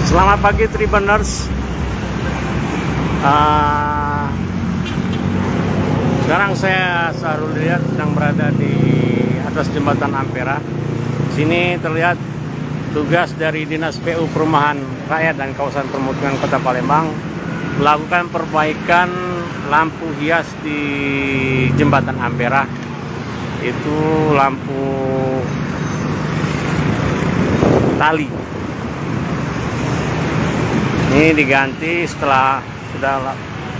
Selamat pagi Tribuners. Sekarang saya Sahrul Hidayat sedang berada di atas jembatan Ampera. Sini terlihat tugas dari Dinas PU Perumahan Rakyat dan Kawasan Permukiman Kota Palembang melakukan perbaikan lampu hias di jembatan Ampera. Itu lampu tali. Ini diganti setelah sudah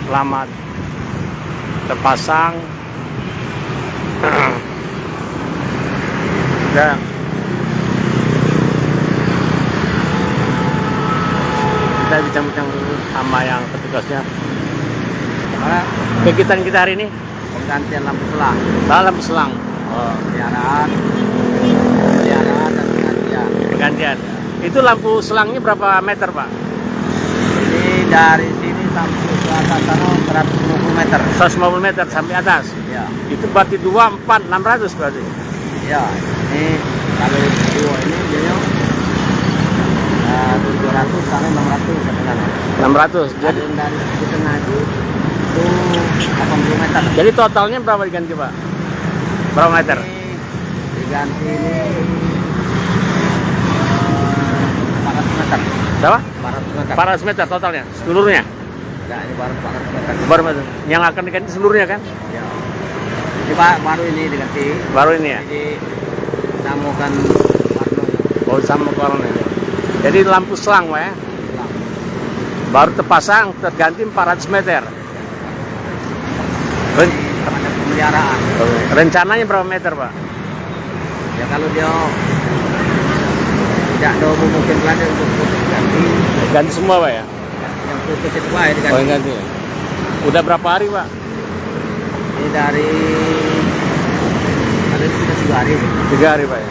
lama terpasang. Dan kita bincang-bincang dulu sama yang petugasnya. Karena kegiatan kita hari ini Penggantian lampu selang. lampu selang. Pemeliharaan dan Pergantian. Itu lampu selangnya berapa meter, Pak? Ini dari sini sampai ke atas sana 150 meter. 150 meter sampai atas. Ya, Itu berarti 2, 4, 600 berarti. ya. Ini kalau dua ini dia 700 sampai 600 sebenarnya. 600. Jadi dari di tengah itu 80 meter. Jadi totalnya berapa diganti, Pak? Berapa meter? Ini diganti ini 400 meter. Berapa? 400 meter. 400 meter totalnya, seluruhnya. Ya, ini baru 400 meter. Baru meter. Yang akan diganti seluruhnya kan? Ya. Ini baru ini diganti. Baru ini ya? Jadi sambungkan warna. Oh, sama koran ini. Jadi lampu selang, Pak ya? Baru terpasang, terganti 400 meter. Terhadap pemeliharaan. Rencananya berapa meter, Pak? Ya kalau dia tidak ada memungkinkan untuk ganti, Ganti semua, Pak ya? yang putus itu Pak ya diganti. Oh, ganti. Udah berapa hari, Pak? Ini dari sudah 3 hari. 3 hari, Pak ya?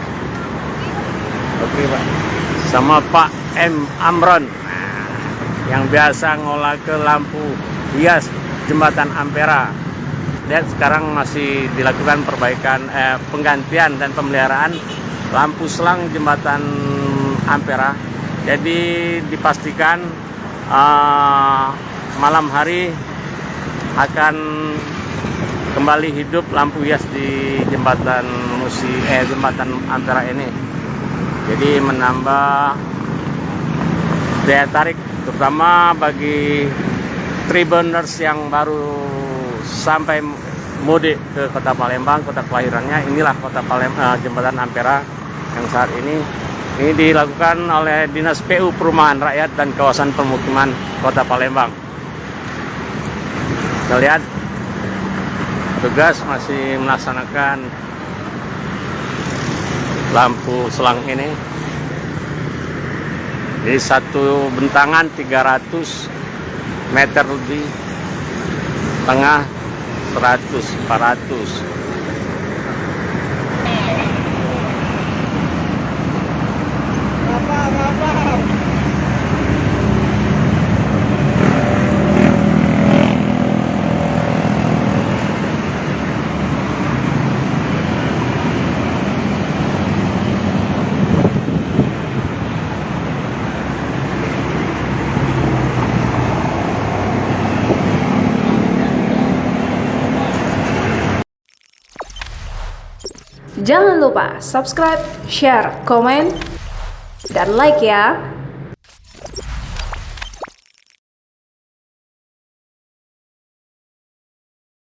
Oke, Pak. Sama Pak M. Amron, yang biasa ngolah ke lampu hias jembatan Ampera. Lihat sekarang masih dilakukan perbaikan, penggantian dan pemeliharaan lampu selang jembatan Ampera. Jadi dipastikan malam hari akan kembali hidup lampu hias di jembatan jembatan Ampera ini. Jadi menambah daya tarik, terutama bagi Tribuners yang baru sampai mudik ke Kota Palembang, kota kelahirannya. Inilah Kota Palembang, jembatan Ampera yang saat ini dilakukan oleh Dinas PU Perumahan Rakyat dan Kawasan Permukiman Kota Palembang. Kita lihat petugas masih melaksanakan lampu selang ini. Jadi satu bentangan 300 meter lebih, tengah 100, 400. Jangan lupa subscribe, share, komen, dan like ya.